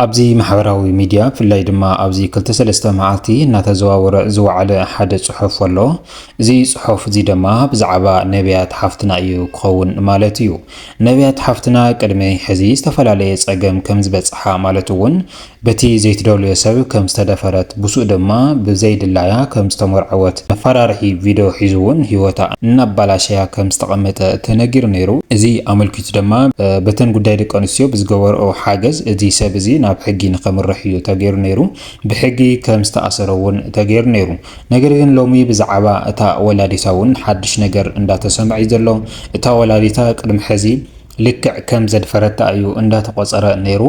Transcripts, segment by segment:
ኣብዚ ማሕበራዊ ሚድያ ብፍላይ ድማ ኣብዚ 2-3 መዓልቲ እናተዘዋወረ ዝወዓለ ሓደ ጽሑፍ ኣሎ። እዚ ጽሑፍ እዚ ድማ ብዛዕባ ነቢያት ሓፍትና እዩ ክኸውን ማለት እዩ። ነቢያት ሓፍትና ቅድሚ ሕዚ ዝተፈላለየ ጸገም ከም ዝበጽሓ ማለት እውን በቲ ዘይትደልዮ ሰብ ከም ዝተደፈረት ብሱእ ድማ ብዘይድላያ ከም ዝተመርዐወት መፈራርሒ ቪድዮ ሒዙ እውን ህይወታ እናባላሸያ ከም ዝተቐመጠ ተነጊሩ ነይሩ። እዚ ኣመልኪቱ ድማ በተን ጉዳይ ደቂ ኣንስትዮ ብዝገበርኦ ሓገዝ እዚ ሰብ እዚ ናብ ሕጊ ንኸምርሕ እዩ ተገይሩ ነይሩ። ብሕጊ ከም ዝተኣሰረ እውን ተገይሩ ነይሩ። ነገር ግን ሎሚ ብዛዕባ እታ ወላዲታ እውን ሓድሽ ነገር እንዳተሰምዐ እዩ ዘሎ። እታ ወላዲታ ቅድሚ ሕዚ ልክዕ ከም ዘድፈረታ እዩ እንዳተቆፀረ ነይሩ።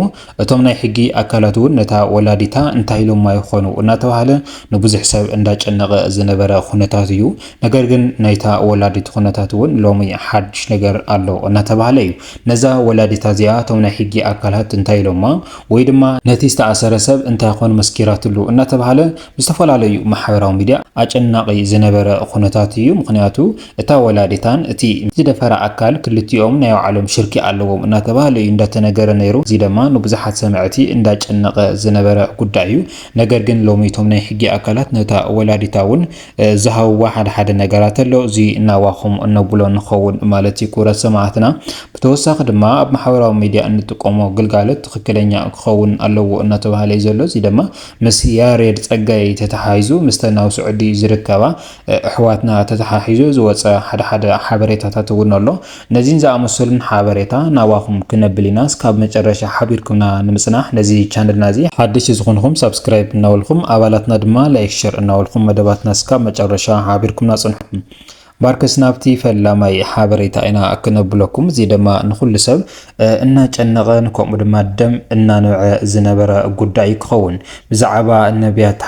እቶም ናይ ሕጊ አካላት እውን ነታ ወላዲታ እንታይ ኢሎም ይኾኑ እናተባሃለ ንብዙሕ ሰብ እንዳጨነቀ ዝነበረ ኩነታት እዩ። ነገር ግን ናይታ ወላዲት ኩነታት እውን ሎሚ ሓድሽ ነገር ኣሎ እናተባሃለ እዩ። ነዛ ወላዲታ እዚኣ እቶም ናይ ሕጊ አካላት እንታይ ኢሎማ ወይ ድማ ነቲ ዝተኣሰረ ሰብ እንታይ ኮን መስኪራትሉ እናተባሃለ ብዝተፈላለዩ ማሕበራዊ ሚድያ አጨናቂ ዝነበረ ኩነታት እዩ። ምክንያቱ እታ ወላዲታን እቲ ዝደፈረ አካል ክልቲኦም ናይ ባዕሎም ሽርኪ ኣለዎም እናተባሃለ እዩ እንዳተነገረ ነይሩ። እዚ ድማ ንብዙሓት ሰማዕቲ እንዳጨነቀ ዝነበረ ጉዳይ እዩ። ነገር ግን ሎሚ እቶም ናይ ሕጊ አካላት ነታ ወላዲታ እውን ዝሃብዋ ሓደ ነገራት ኣሎ። እዚ እናዋኹም እነብሎ ንኸውን ማለት እዩ ክብረት ሰማዕትና። ብተወሳኺ ድማ ኣብ ማሕበራዊ ሚድያ እንጥቀሞ ግልጋሎት ትክክለኛ ክኸውን ኣለዎ እናተባሃለ እዩ ዘሎ። እዚ ድማ ምስ ያሬድ ጸጋይ ተተሓሒዙ ምስ ተናው ስዑዲ ዝርከባ ኣሕዋትና ተተሓሒዙ ዝወፀ ሓደ ሓበሬታታት እውን ኣሎ። ነዚን ዝኣመሰሉን ሓበሬታ ናባኹም ክነብል ኢና እስካብ መጨረሻ ሓቢርኩምና ንምጽናሕ ነዚ ቻነልና እዚ ሓድሽ ዝኾንኩም ሰብስክራይብ እናበልኩም ኣባላትና ድማ ላይክ ሼር እናበልኩም መደባትና እስካብ መጨረሻ ሓቢርኩምና ጽንሑም ባርከስ ናብቲ ፈላማይ ሓበሬታ ኢና ክነብለኩም። እዚ ድማ ንኩሉ ሰብ እናጨነቀን ከምኡ ድማ ደም እናነውዐ ዝነበረ ጉዳይ ክኸውን ብዛዕባ ነቢያት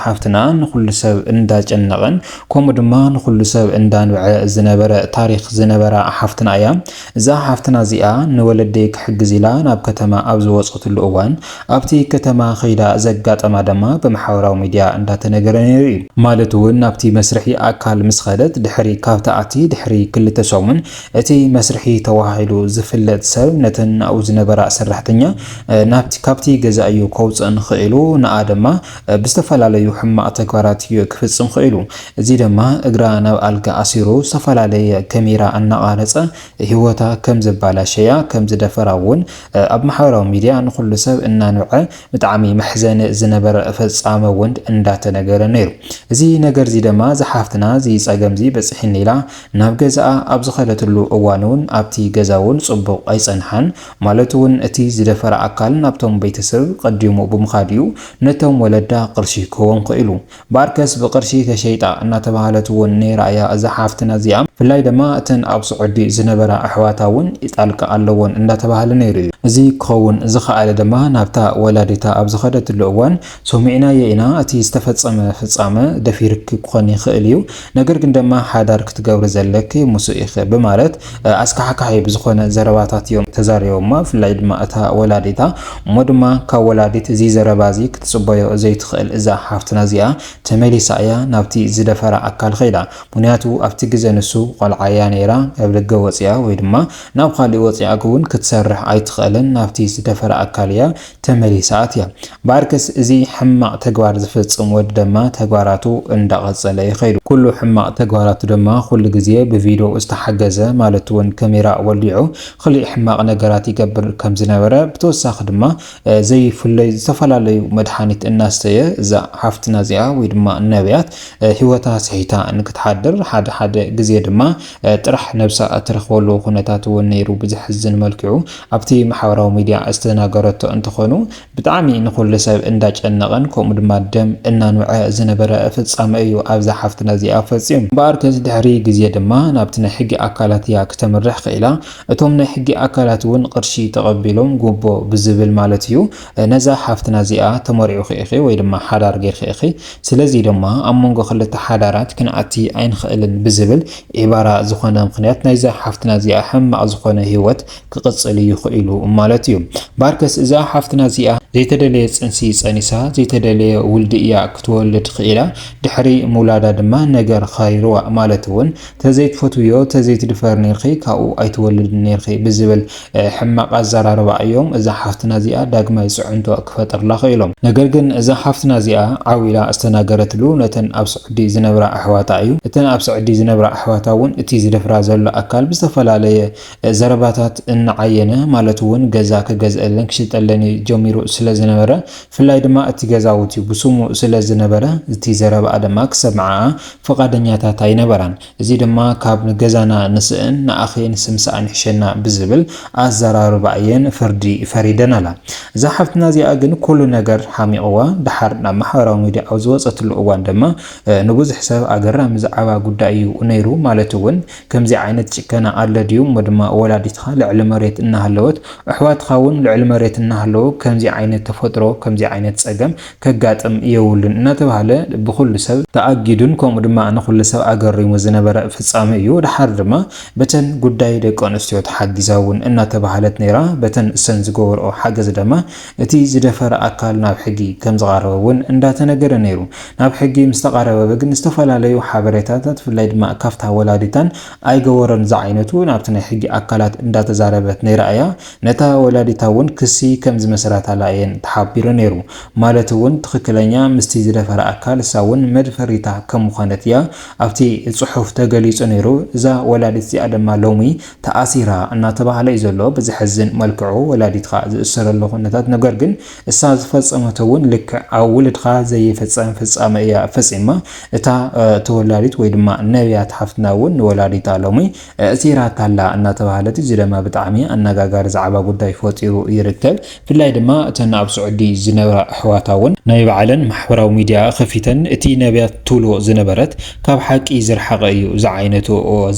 ሓፍትና ንኩሉ ሰብ እንዳጨነቀን ከምኡ ድማ ንኩሉ ሰብ እንዳነውዐ ዝነበረ ታሪክ ዝነበረ ሓፍትና እያ። እዛ ሓፍትና እዚኣ ንወለደይ ክሕግዝ ኢላ ናብ ከተማ ኣብ ዝወፀትሉ እዋን ኣብቲ ከተማ ኸይዳ ዘጋጠማ ድማ በማሕበራዊ ሚድያ እንዳተነገረ ነይሩ እዩ። ማለት እውን ናብቲ መስርሒ አካል ምስኸደ ድሕሪ ካብታኣቲ ድሕሪ ክልተ ሰሙን እቲ መስርሒ ተዋሂሉ ዝፍለጥ ሰብ ነተን ናብኡ ዝነበራ ሰራሕተኛ ካብቲ ገዛ እዩ ከውፅእን ክኢሉ ንኣ ድማ ብዝተፈላለዩ ሕማቅ ተግባራት እዩ ክፍፅም ክኢሉ እዚ ድማ እግራ ናብ ኣልጋ ኣሲሩ ዝተፈላለየ ካሜራ እናቐረፀ ህይወታ ከም ዘባላሸያ ከም ዝደፈራ እውን ኣብ ማሕበራዊ ሚድያ ንኩሉ ሰብ እናንውዐ ብጣዕሚ መሕዘኒ ዝነበረ ፈጻመ ወንድ እንዳተነገረ ነይሩ። እዚ ነገር እዚ ድማ ዝሓፍትና እዚ ጸገም እዚ በጽሒን ኢላ ናብ ገዛኣ ኣብ ዝኸደትሉ እዋን እውን ኣብቲ ገዛ እውን ጽቡቕ ኣይጸንሓን። ማለት እውን እቲ ዝደፈረ አካል ናብቶም ቤተሰብ ቀዲሙ ብምኻድዩ ነቶም ወለዳ ቅርሺ ክህቦም ክኢሉ ባርከስ ብቅርሺ ተሸይጣ እናተባሃለት እውን ነይራያ እዛ ሓፍትና እዚኣ ብፍላይ ድማ እተን ኣብ ስዑዲ ዝነበራ ኣሕዋታ እውን ይጣልቃ ኣለዎን እንዳተባሃለ ነይሩ እዩ። እዚ ክኸውን ዝኸኣለ ድማ ናብታ ወላዲታ ኣብ ዝኸደትሉ እዋን ሰሚዕናየ ኢና እቲ ዝተፈጸመ ፍጻመ ደፊርክ ክኾን ይኽእል እዩ። ነገር ግን ድማ ሓዳር ክትገብር ዘለክ ሙሱእ ኢኸ በማለት ኣስካሕካሒ ብዝኾነ ዘረባታት እዮም ተዛሪቦማ። ብፍላይ ድማ እታ ወላዲታ እሞ ድማ ካብ ወላዲት እዚ ዘረባ እዚ ክትጽበዮ ዘይትኽእል እዛ ሓፍትና እዚኣ ተመሊሳ እያ ናብቲ ዝደፈረ አካል ኸይዳ። ምክንያቱ ኣብቲ ግዜ ንሱ ቆልዓያ ነይራ ኣብ ደገ ወፅያ ወይ ድማ ናብ ካሊእ ወፅያ እውን ክትሰርሕ ኣይትኽእልን ናብቲ ዝደፈረ አካል እያ ተመሊሳት እያ። ባርከስ እዚ ሕማቅ ተግባር ዝፍጽም ወዲ ድማ ተግባራቱ እንዳቐጸለ ይኸይዱ። ኩሉ ሕማቅ ተግባራቱ ድማ ኩሉ ግዜ ብቪድዮ ዝተሓገዘ ማለት እውን ካሜራ ወሊዑ ክሊእ ሕማቅ ነገራት ይገብር ከም ዝነበረ ብተወሳኺ ድማ ዘይፍለይ ዝተፈላለዩ መድሓኒት እናስተየ እዛ ሓፍትና እዚኣ ወይ ድማ ነቢያት ህይወታ ስሒታ ንክትሓድር ሓደ ግዜ ድማ ጥራሕ ነብሳ እትረክበሉ ኩነታት እውን ነይሩ። ብዝሕዝን መልክዑ ኣብቲ ማሕበራዊ ሚድያ ዝተናገረቶ እንትኾኑ ብጣዕሚ ንኩሉ ሰብ እንዳጨነቀን ከምኡ ድማ ደም እናንውዐ ዝነበረ ፍጻመ እዩ ኣብዛ ሓፍትና እዚኣ ፈጺሙ። ባርከስ ድሕሪ ግዜ ድማ ናብቲ ናይ ሕጊ አካላት እያ ክተምርሕ ክኢላ እቶም ናይ ሕጊ አካላት እውን ቅርሺ ተቐቢሎም ጉቦ ብዝብል ማለት እዩ ነዛ ሓፍትና እዚኣ ተመሪዑ ክኢኺ ወይ ድማ ሓዳር ጌርኺ ኢኺ ስለዚ ድማ ኣብ መንጎ ክልተ ሓዳራት ክንኣቲ ኣይንኽእልን ብዝብል ዒባራ ዝኾነ ምክንያት ናይዛ ሓፍትና እዚኣ ሕማቅ ዝኾነ ህይወት ክቅጽል እዩ ክኢሉ ማለት እዩ። ባርከስ እዛ ሓፍትና እዚኣ ዘይተደለየ ፅንሲ ፀኒሳ ዘይተደለየ ውልዲ እያ ክትወልድ ክኢላ ድሕሪ ምውላዳ ድማ ነገር ኸይርዋ ማለት እውን ተዘይትፈትዮ ተዘይትድፈር ነርኺ ካብኡ ኣይትወልድ ነርኺ ብዝብል ሕማቕ ኣዘራርባ እዮም እዛ ሓፍትና እዚኣ ዳግማይ ፅዕንቶ ክፈጥርላ ክኢሎም። ነገር ግን እዛ ሓፍትና እዚኣ ዓዊላ ዝተናገረትሉ ነተን ኣብ ስዑዲ ዝነብራ ኣሕዋታ እዩ። እተን ኣብ ስዑዲ ዝነብራ ኣሕዋታ እውን እቲ ዝደፍራ ዘሎ ኣካል ብዝተፈላለየ ዘረባታት እናዓየነ ማለት እውን ገዛ ክገዝአለን ክሽጠለን ጀሚሩ ስለ ዝነበረ ፍላይ ድማ እቲ ገዛውቲ ብስሙ ስለ ዝነበረ እቲ ዘረባ ድማ ክሰምዓ ፈቃደኛታት ኣይነበራን። እዚ ድማ ካብ ገዛና ንስእን ንኣኺን ስምሳኣን ሕሸና ብዝብል ኣዘራርባ እየን ፍርዲ ፈሪደን ኣላ። እዛ ሓፍትና እዚኣ ግን ኩሉ ነገር ሓሚቕዋ ድሓር ናብ ማሕበራዊ ሚድያ ኣብ ዝወፀትሉ እዋን ድማ ንብዙሕ ሰብ ኣገራሚ ዛዕባ ጉዳይ እዩ ነይሩ። ማለት እውን ከምዚ ዓይነት ጭከና ኣለ ድዩ እሞ ድማ ወላዲትካ ልዕሊ መሬት እናሃለወት ኣሕዋትካ እውን ልዕሊ መሬት እናሃለዉ ከምዚ ዓይነት ተፈጥሮ ከምዚ ዓይነት ፀገም ከጋጥም የውልን እናተባሃለ ብኩሉ ሰብ ተኣጊዱን ከምኡ ድማ ንኩሉ ሰብ ኣገሪሙ ዝነበረ ፍጻሜ እዩ። ድሓር ድማ በተን ጉዳይ ደቂ ኣንስትዮ ተሓጊዛ እውን እናተባሃለት ነይራ። በተን እሰን ዝገበርኦ ሓገዝ ድማ እቲ ዝደፈረ ኣካል ናብ ሕጊ ከም ዝቐረበ እውን እንዳተነገረ ነይሩ። ናብ ሕጊ ምስ ተቐረበ ግን ዝተፈላለዩ ሓበሬታታት ብፍላይ ድማ ካብታ ወላዲታን ኣይገበሮን ዝዓይነቱ ናብቲ ናይ ሕጊ ኣካላት እንዳተዛረበት ነይራ እያ። ነታ ወላዲታ እውን ክሲ ከም ዝመሰረታላ እየን ተሓቢሩ ነይሩ። ማለት እውን ትክክለኛ ምስቲ ዝደፈረ ኣካል እሳ እውን መድፈሪታ ከም ምዃነት እያ ኣብቲ ፅሑፍ ተገሊጹ ነይሩ። እዛ ወላዲት እዚኣ ድማ ሎሚ ተኣሲራ እናተባሃለ እዩ ዘሎ። ብዝሕዝን መልክዑ ወላዲትካ ዝእሰረሉ ኩነታት ነገር ግን እሳ ዝፈፀመቶ እውን ልክዕ ኣብ ውልድካ ዘይፈፀም ፍጻመ እያ ፈፂማ እታ ተወላዲት ወይ ድማ ነቢያት ሓፍትና እውን ንወላዲታ ሎሚ እሲራታላ እናተባሃለት እዚ ድማ ብጣዕሚ ኣነጋጋሪ ዛዕባ ጉዳይ ፈጢሩ ይርከብ። ብፍላይ ድማ እተን ኣብ ስዑዲ ዝነበራ ኣሕዋታ እውን ናይ ባዕለን ማሕበራዊ ሚድያ ከፊተን እቲ ነቢያት ትብሎ ዝነበረት ካብ ሓቂ ዝረሓቐ እዩ እዚ ዓይነቱ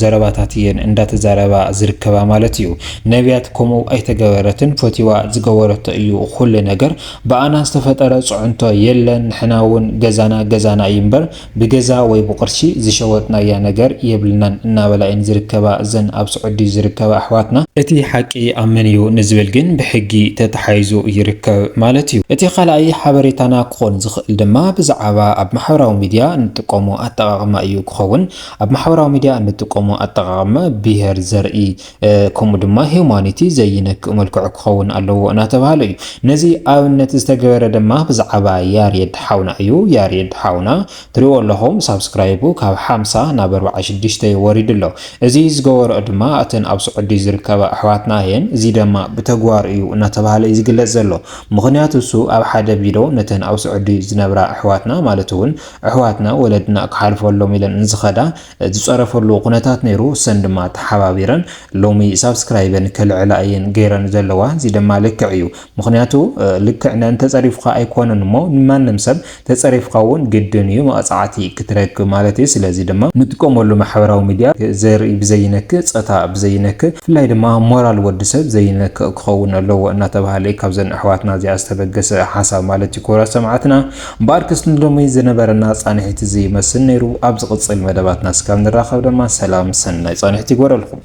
ዘረባታት እየን እንዳተዛረባ ዝርከባ ማለት እዩ። ነቢያት ከምኡ ኣይተገበረትን ፈቲዋ ዝገበረቶ እዩ ኩሉ ነገር ብኣና ዝተፈጠረ ፅዕንቶ የለን ንሕና እውን ገዛና እዩ እምበር ብገዛ ወይ ብቅርሺ ዝሸወጥናያ ነገር የብልናን እናበላይን ዝርከባ እዘን ኣብ ስዑዲ ዝርከባ ኣሕዋትና እቲ ሓቂ ኣብ መን እዩ ንዝብል ግን ብሕጊ ተተሓይዙ ይርከብ ማለት እዩ። እቲ ካልኣይ ሓበሬታና ክኾን ዝኽእል ድማ ብዛዕባ ኣብ ማሕበራዊ ሚድያ እንጥቀሞ ኣጠቃቅማ እዩ ክኸውን። ኣብ ማሕበራዊ ሚድያ እንጥቀሞ ኣጠቃቅማ ብሄር ዘርኢ ከምኡ ድማ ሂዩማኒቲ ዘይነክእ መልክዑ ክኸውን ኣለዎ እናተባሃለ እዩ። ነዚ ኣብነት ዝተገበረ ድማ ብዛዕባ ያሬድ ሓውና እዩ። ያሬድ ሓውና ትሪኦ ኣለኹም ሳብስክራይቡ ካብ 50 ናብ 46 ወሪዱ ኣሎ። እዚ ዝገበረኦ ድማ እተን ኣብ ስዑዲ ዝርከባ ኣሕዋትና እየን። እዚ ድማ ብተግባር እዩ እናተባሃለ እዩ ዝግለጽ ዘሎ። ምክንያቱ እሱ ኣብ ሓደ ቪድዮ ነተን ኣብ ስዑዲ ዝነብራ ኣሕዋትና ማለት እውን ኣሕዋትና ወለድና ክሓልፈሎም ኢለን እንዝኸዳ ዝፀረፈሉ ኩነታት ነይሩ። እሰን ድማ ተሓባቢረን ሎሚ ሳብስክራይበን ከልዕላ እየን ገይረን ዘለዋ። እዚ ድማ ልክዕ እዩ። ምክንያቱ ልክዕ እንተፀሪፍካ ኣይኮነን እሞ ንማንም ሰብ ተፀሪፍካ እውን ግድን እዩ መቕፃዕቲ ክትረክብ ማለት እዩ። ስለዚ ድማ ንጥቀመሉ ማሕበራዊ ሚድያ ዘርኢ ብዘይነክእ ፀታ ብዘይነክእ ብፍላይ ድማ ሞራል ወዲሰብ ዘይነክእ ክኸውን ኣለዎ እናተባሃለ ካብዘን ኣሕዋትና እዚኣ ዝተበገሰ ሓሳብ ማለት እዩ። ክቡራት ሰማዕትና እምበኣር ሎሚ ዝነበረና ፃንሒት እዚ ይመስል ነይሩ። ኣብ ዝቕፅል መደባትና እስካብ ንራኸብ ድማ ሰላም ሰናይ ፃንሒት ይግበረልኩም።